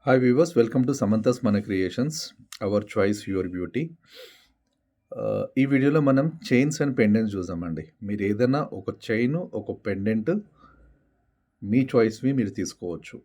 Hi viewers, welcome to Samantha's Mana Creations, our choice, your beauty. ఈ వీడియోలో మనం chains and pendants చూద్దామండి. మీరు ఏదైనా ఒక చైన్, ఒక పెండెంట్ మీ చాయిస్‌వి మీరు తీసుకోవచ్చు.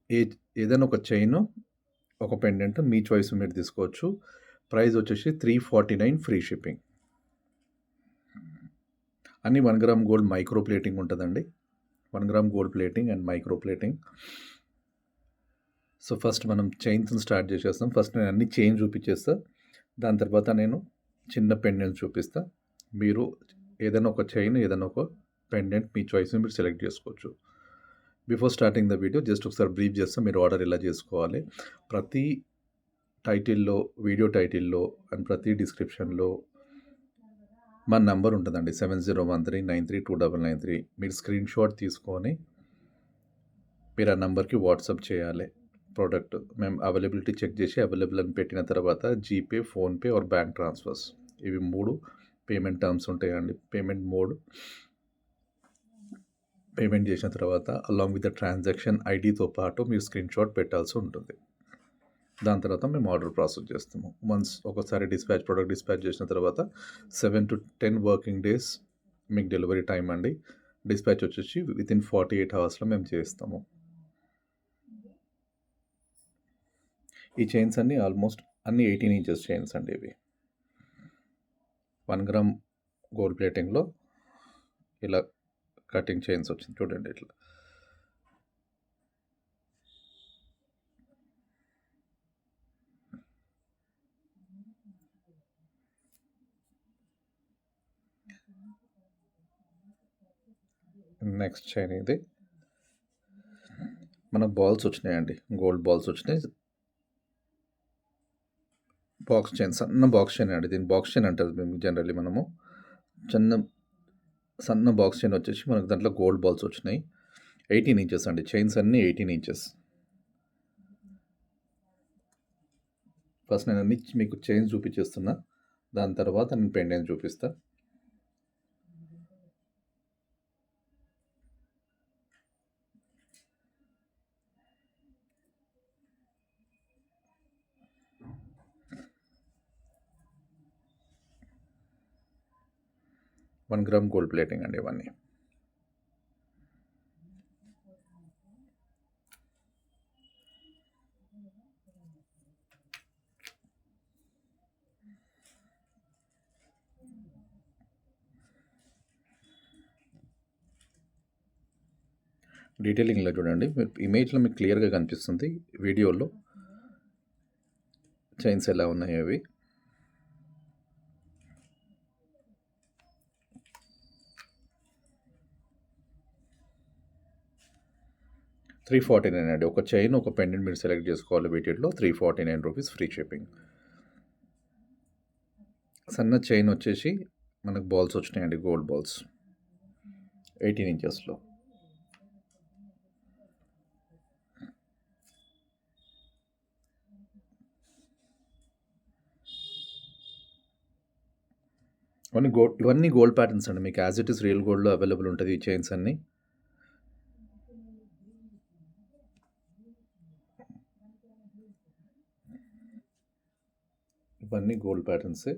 ఏ ఏదైనా ఒక చైను, ఒక పెండెంట్ మీ చాయిస్ మీరు తీసుకోవచ్చు. ప్రైస్ వచ్చేసి 349 ఫ్రీ షిప్పింగ్. అన్ని 1 గ్రామ్ గోల్డ్ మైక్రో ప్లేటింగ్ ఉంటుందండి. 1 gram gold plating and micro plating. So first మనం చైన్స్‌ని స్టార్ట్ చేసేస్తాం. ఫస్ట్ నేను అన్ని చైన్ చూపించేస్తా. దాని తర్వాత నేను చిన్న పెండెంట్ చూపిస్తా. మీరు ఏదైనా ఒక చైన్, ఏదైనా ఒక పెండెంట్ మీ చాయిస్‌ని మీరు సెలెక్ట్ చేసుకోవచ్చు. Before starting the video just ఒకసారి బ్రీఫ్ చేస్తా మీరు ఆర్డర్ ఎలా చేసుకోవాలి. ప్రతి టైటిల్‌లో, వీడియో టైటిల్‌లో అండ్ ప్రతి డిస్క్రిప్షన్‌లో మా నంబర్ ఉంటుందండి. 7013932993. మీరు స్క్రీన్ షాట్ తీసుకొని మీరు ఆ నంబర్‌కి వాట్సాప్ చేయాలి ప్రోడక్ట్. మేము అవైలబిలిటీ చెక్ చేసి అవైలబుల్ అని పెట్టిన తర్వాత GPay, PhonePe or bank transfers ఇవి 3 పేమెంట్ టర్మ్స్ ఉంటాయండి. పేమెంట్ మోడ్ పేమెంట్ చేసిన తర్వాత అలాంగ్ విత్ ద ట్రాన్సాక్షన్ ఐడీతో పాటు మీరు స్క్రీన్ షాట్ పెట్టాల్సి ఉంటుంది. దాని తర్వాత మేము ఆర్డర్ ప్రాసెస్ చేస్తాము. ఒకసారి ప్రోడక్ట్ డిస్పాచ్ చేసిన తర్వాత 7 to 10 వర్కింగ్ డేస్ మీకు డెలివరీ టైం అండి. డిస్పాచ్ వచ్చేసి వితిన్ 48 అవర్స్‌లో మేము చేస్తాము. ఈ చైన్స్ అన్నీ ఆల్మోస్ట్ అన్ని 18 ఇంచెస్ చైన్స్ అండి ఇవి. 1 గ్రామ్ గోల్డ్ ప్లేటింగ్‌లో ఇలా కటింగ్ చైన్స్ వచ్చింది చూడండి ఇట్లా. నెక్స్ట్ చైన్ ఇది. మనకు బాల్స్ వచ్చినాయండి. గోల్డ్ బాల్స్ వచ్చినాయి. బాక్స్ చైన్, సన్న బాక్స్ చైన్ అండి. దీన్ని బాక్స్ చైన్ అంటారు మేము జనరల్లీ మనము. సన్న బాక్స్ చైన్ వచ్చేసి మనకు దాంట్లో గోల్డ్ బాల్స్ వచ్చినాయి. 18 ఇంచెస్ అండి. చైన్స్ అన్నీ 18 ఇంచెస్. ఫస్ట్ నేను అన్ని మీకు చైన్స్ చూపించేస్తున్నా. దాని తర్వాత నేను పెండెంట్ చూపిస్తా. వన్ గ్రామ్ గోల్డ్ ప్లేటింగ్ అండి ఇవన్నీ. డీటెయిలింగ్లో చూడండి. మీరు ఇమేజ్లో మీకు క్లియర్గా కనిపిస్తుంది. వీడియోలో చైన్స్ ఎలా ఉన్నాయి అవి. $349 అండి. ఒక చైన్, ఒక పెండెంట్ మీరు సెలెక్ట్ చేసుకోవాలి. వీటిలో ₹349 ఫ్రీ షిప్పింగ్. సన్న చైన్ వచ్చేసి మనకు బాల్స్ వచ్చినాయండి. Gold balls 18 ఇంచెస్లో. ఇవన్నీ గోల్డ్ ప్యాటర్న్స్ అండి. మీకు యాజ్ ఇట్ ఈస్ రియల్ గోల్డ్లో అవైలబుల్ ఉంటుంది ఈ చైన్స్ అన్నీ. ఇవన్నీ గోల్డ్ ప్యాటర్న్సే.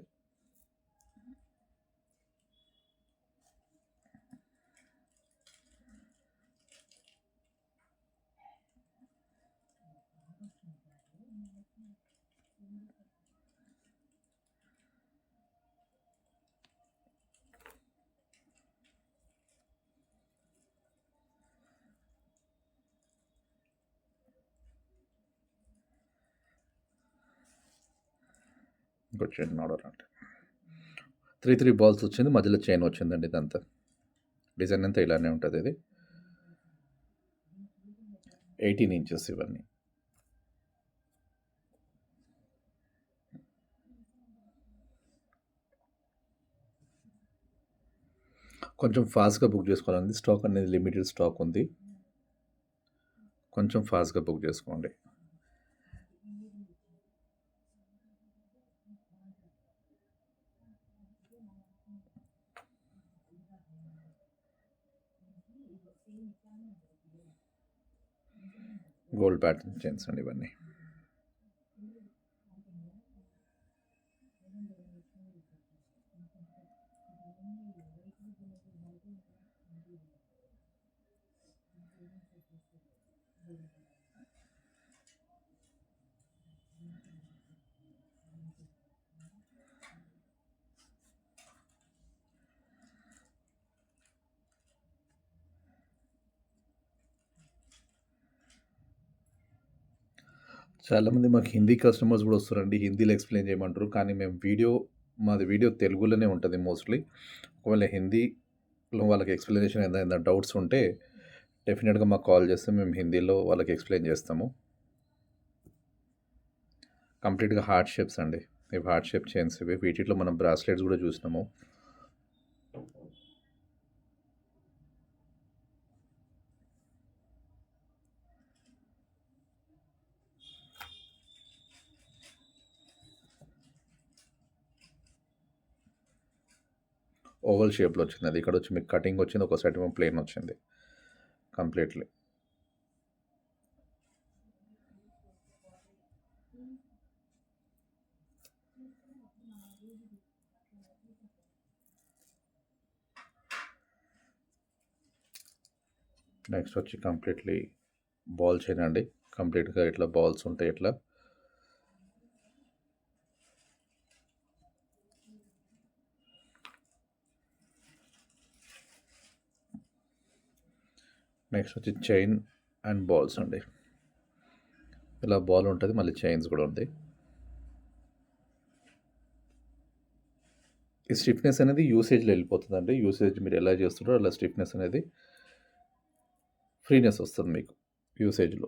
ఇంకో చైన్ ఆర్డర్ అంటే 3 బాల్స్ వచ్చింది. మధ్యలో చైన్ వచ్చిందండి. ఇదంతా డిజైన్ అంతా ఇలానే ఉంటుంది. ఇది 18 ఇంచెస్ ఇవన్నీ. కొంచెం ఫాస్ట్గా బుక్ చేసుకోవాలండి. స్టాక్ అనేది లిమిటెడ్ స్టాక్ ఉంది. కొంచెం ఫాస్ట్గా బుక్ చేసుకోండి. గోల్డ్ ప్యాటర్న్ చైన్స్ అండి ఇవన్నీ. చాలామంది మాకు హిందీ కస్టమర్స్ గూడా వస్తారండి. హిందీలో ఎక్స్‌ప్లెయిన్ చేయమంటారు. కానీ మేము మాది వీడియో తెలుగులోనే ఉంటది మోస్ట్‌లీ. ఒకవేళ హిందీలో వాళ్ళకి ఎక్స్‌ప్లనేషన్ ఏదైనా డౌట్స్ ఉంటే డెఫినిట్‌గా మాకు కాల్ చేస్తే మేము హిందీలో వాళ్ళకి ఎక్స్‌ప్లెయిన్ చేస్తాము. కంప్లీట్‌గా హార్ట్ షేప్స్ అండి. ఇవి హార్ట్ షేప్ చైన్స్ ఇవి. వీటిలో మనం బ్రాస్లెట్స్ గూడా చూసినాము. ఓవల్ షేప్‌లో వచ్చింది. అది ఇక్కడొచ్చి మీకు కటింగ్ వచ్చింది. ఒక సైడ్ ఏమో ప్లెయిన్ వచ్చింది కంప్లీట్‌లీ. నెక్స్ట్ వచ్చి కంప్లీట్‌లీ బాల్ చైన్ అండి. కంప్లీట్‌గా ఇట్లా బాల్స్ ఉంటాయి ఇట్లా. నెక్స్ట్ వచ్చి చైన్ అండ్ బాల్స్ అండి. ఇలా బాల్ ఉంటది. మళ్ళీ చైన్స్ గూడా ఉంది. ఈ స్టిఫ్‌నెస్ అనేది యూసేజ్‌లో ఎళ్ళిపోతదండి. యూసేజ్ మీరు ఎలా చేస్తున్నారో అలా స్టిఫ్‌నెస్ అనేది ఫ్రీనెస్ వస్తది మీకు యూసేజ్‌లో.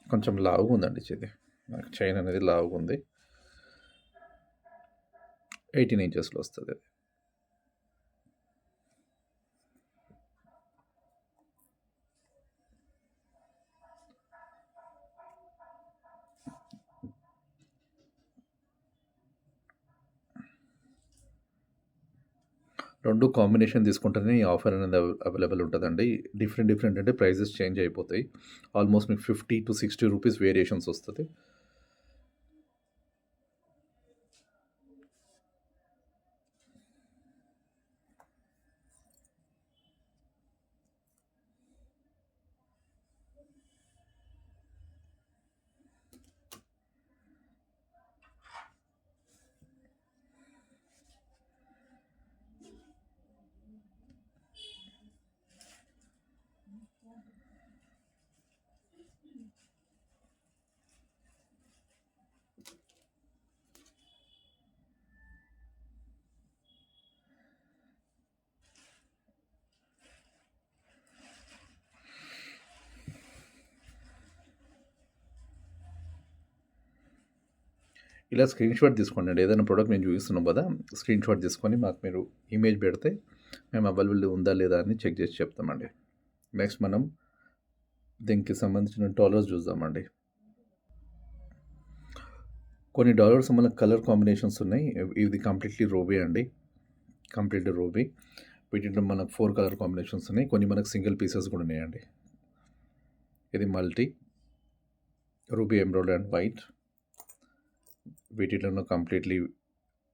కొంచెం లావుగుందండి ఇది. నాకు చైన్ అనేది లావుగుంది. 18 ఇంచెస్‌లో వస్తది. 2 కాంబినేషన్ తీసుకుంటేనే ఈ ఆఫర్ అనేది అవైలబుల్ ఉంటదండి. డిఫరెంట్ అంటే ప్రైజెస్ చేంజ్ అయిపోతాయి. ఆల్మోస్ట్ మీకు 50-60 రూపీస్ వేరియేషన్స్ వస్తది. ఇలా స్క్రీన్‌షాట్ తీసుకోండి. ఏదైనా ప్రొడక్ట్ మేము చూపిస్తున్నాం కదా! స్క్రీన్‌షాట్ తీసుకొని మాకు మీరు ఇమేజ్ పెడితే మేము అవైలబుల్ ఉందా లేదా అని చెక్ చేసి చెప్తామండి. నెక్స్ట్ మనం దీనికి సంబంధించిన డాలర్స్ చూద్దామండి. కొన్ని డాలర్స్ మనకు కలర్ కాంబినేషన్స్ ఉన్నాయి. ఇది కంప్లీట్‌లీ రూబీ అండి. Complete ruby. వీటిలో మనకు 4 కలర్ కాంబినేషన్స్ ఉన్నాయి. కొన్ని మనకు సింగిల్ పీసెస్ కూడా ఉన్నాయండి. ఇది multi ruby emerald and white. వీటిలోనూ completely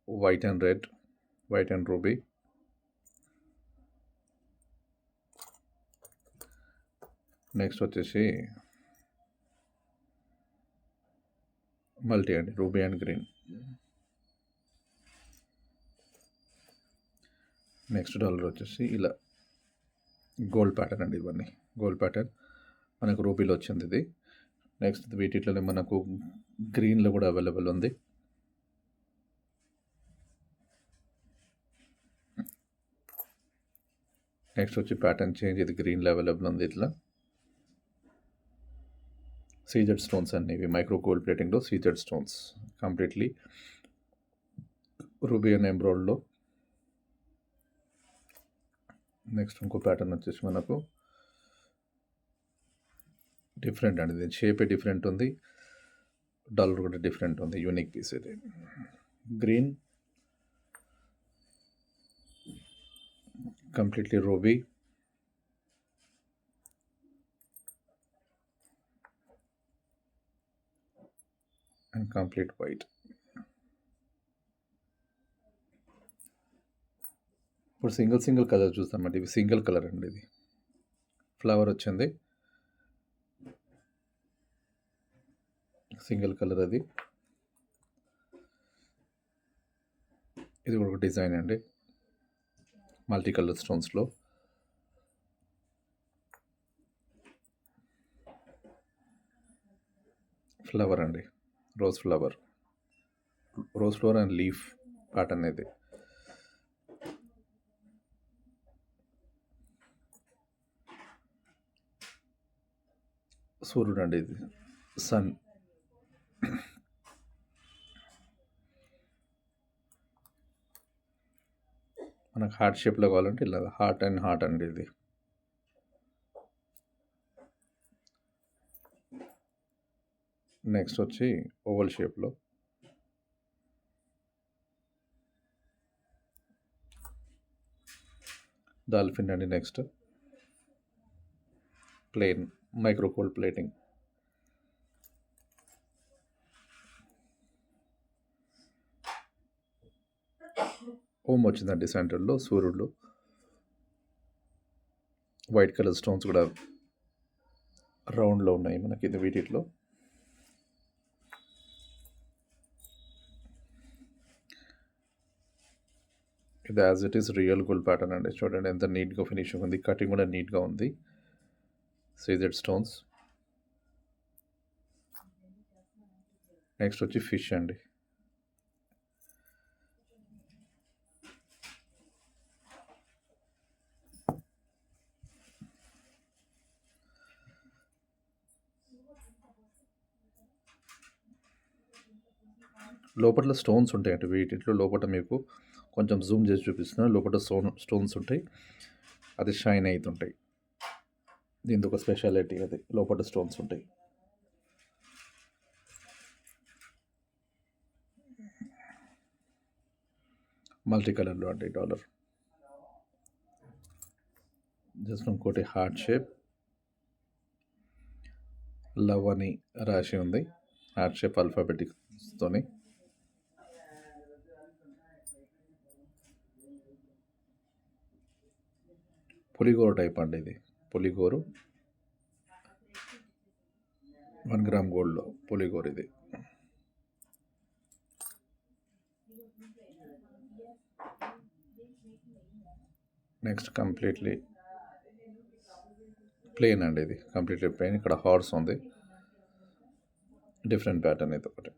white and red, white and ruby. Next వచ్చేసి మల్టీ అండి. Ruby and green. Next dollar వచ్చేసి ఇలా గోల్డ్ ప్యాటర్న్ అండి ఇవన్నీ. గోల్డ్ ప్యాటర్న్ మనకు రూబీలో వచ్చింది ఇది. నెక్స్ట్ వీటిలోనే మనకు గ్రీన్‌లో కూడా అవైలబుల్ ఉంది. నెక్స్ట్ వచ్చి ప్యాటర్న్ చేంజ్ ఇది గ్రీన్‌లో అవైలబుల్ ఉంది ఇట్లా. సీజెడ్ స్టోన్స్ అండి ఇవి. మైక్రో గోల్డ్ ప్లేటింగ్‌లో CZ stones. Completely ruby and ఎమరాల్డ్‌లో. నెక్స్ట్ ఇంకో ప్యాటర్న్ వచ్చేసి మనకు డిఫరెంట్ అండి. దీని షేపే డిఫరెంట్ ఉంది. డాలర్ కూడా డిఫరెంట్ ఉంది, యూనిక్ పీస్ ఇది. Green, completely ruby, and complete white. ఇప్పుడు సింగిల్ కలర్ చూస్తామండి. ఇవి సింగిల్ కలర్ అండి. ఇది ఫ్లవర్ వచ్చింది, సింగిల్ కలర్. అది ఇది కూడా ఒక డిజైన్ అండి, మల్టీ కలర్ స్టోన్స్లో. ఫ్లవర్ అండి, rose flower and leaf pattern ఇది. సూర్యుడు అండి, ఇది సన్. మనకు హార్ట్ షేప్లో కావాలంటే ఇలా హార్ట్ అండి ఇది. నెక్స్ట్ వచ్చి ఓవల్ షేప్లో. డాల్ఫిన్ అండి. Next plain micro gold plating. Om వచ్చిందండి సెంటర్లో, సూర్యుడు. వైట్ కలర్ స్టోన్స్ కూడా రౌండ్లో ఉన్నాయి మనకి ఇది వీటిలో. ఇది as it is real gold pattern అండి. చూడండి ఎంత నీట్గా ఫినిషింగ్ ఉంది, కటింగ్ కూడా నీట్గా ఉంది. CZ stones. నెక్స్ట్ వచ్చి ఫిష్ అండి. లోపల స్టోన్స్ ఉంటాయండి వీటిలో. లోపల మీకు కొంచెం జూమ్ చేసి చూపిస్తున్నాను. లోపల స్టోన్స్ ఉంటాయి, అది షైన్ అవుతుంటాయి. దీంతో ఒక స్పెషాలిటీ, అది లోపల స్టోన్స్ ఉంటాయి. మల్టీ కలర్లో అండి డాలర్. జస్ట్ ఇంకోటి హార్ట్ షేప్, లవ్ అని రాసి ఉంది. హార్ట్ షేప్ ఆల్ఫాబెటిక్స్తోని. పులిగోరు టైప్ అండి ఇది. పులిగోరు 1 గ్రామ్ గోల్డ్లో పులిగోరు ఇది. నెక్స్ట్ కంప్లీట్లీ ప్లెయిన్ అండి ఇది. Completely plain. ఇక్కడ హార్స్ ఉంది, డిఫరెంట్ ప్యాటర్న్ ఇది ఒకటి.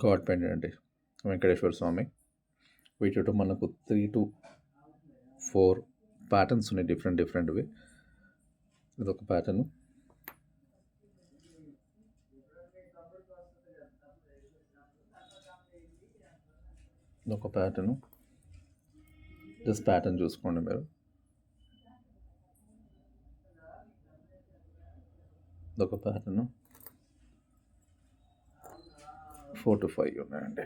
గాడ్ పెండెంట్ అండి, వెంకటేశ్వర స్వామి. వీటితో మనకు 3 to 4 ప్యాటర్న్స్ ఉన్నాయి, డిఫరెంట్వి. ఇదొక ప్యాటర్ను. ఇదొక ప్యాటర్ను. జస్ట్ ప్యాటర్న్ చూసుకోండి మీరు. ఇదొక ప్యాటర్ను. 4 to 5 ఉన్నాయండి.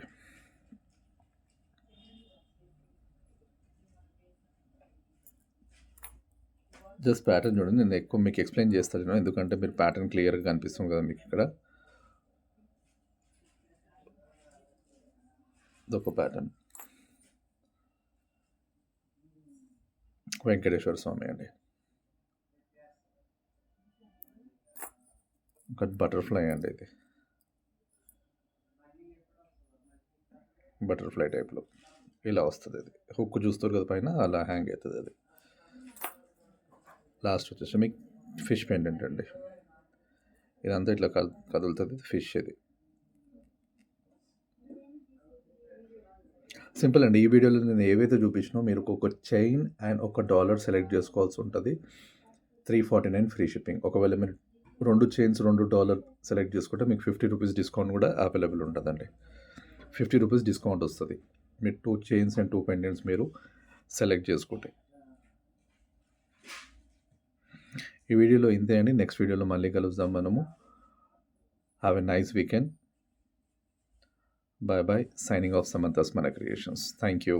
జస్ట్ ప్యాటర్న్ చూడండి. నేను ఎక్కువ మీకు ఎక్స్ప్లెయిన్ చేస్తాను, ఎందుకంటే మీరు ప్యాటర్న్ క్లియర్గా కనిపిస్తుంది కదా మీకు ఇక్కడ. ఇదొక ప్యాటర్న్, వెంకటేశ్వర స్వామి అండి. ఒక బటర్ఫ్లై అండి ఇది. బటర్ఫ్లై టైప్లో ఇలా వస్తుంది. అది హుక్ చూస్తారు కదా పైన, అలా హ్యాంగ్ అవుతుంది అది. లాస్ట్ వచ్చేసి మీకు ఫిష్ పెండెంట్ అండి. ఇదంతా ఇట్లా కదులుతుంది ఫిష్. ఇది సింపుల్ అండి. ఈ వీడియోలో నేను ఏవైతే చూపించినో మీరు ఒక చైన్ అండ్ $1 సెలెక్ట్ చేసుకోవాల్సి ఉంటుంది. 349 ఫ్రీ షిప్పింగ్. ఒకవేళ మీరు 2 చైన్స్ $2 సెలెక్ట్ చేసుకుంటే మీకు ₹50 డిస్కౌంట్ కూడా అవైలబుల్ ఉంటుందండి. ₹50 డిస్కౌంట్ వస్తుంది మీరు 2 చైన్స్ అండ్ 2 పెండెంట్స్ మీరు సెలెక్ట్ చేసుకుంటే. ఈ వీడియోలో ఇంతే అండి. నెక్స్ట్ వీడియోలో మళ్ళీ కలుద్దాం మనము. Have a nice weekend. Bye bye. Signing off, Samanthas Mana Creations. Thank you.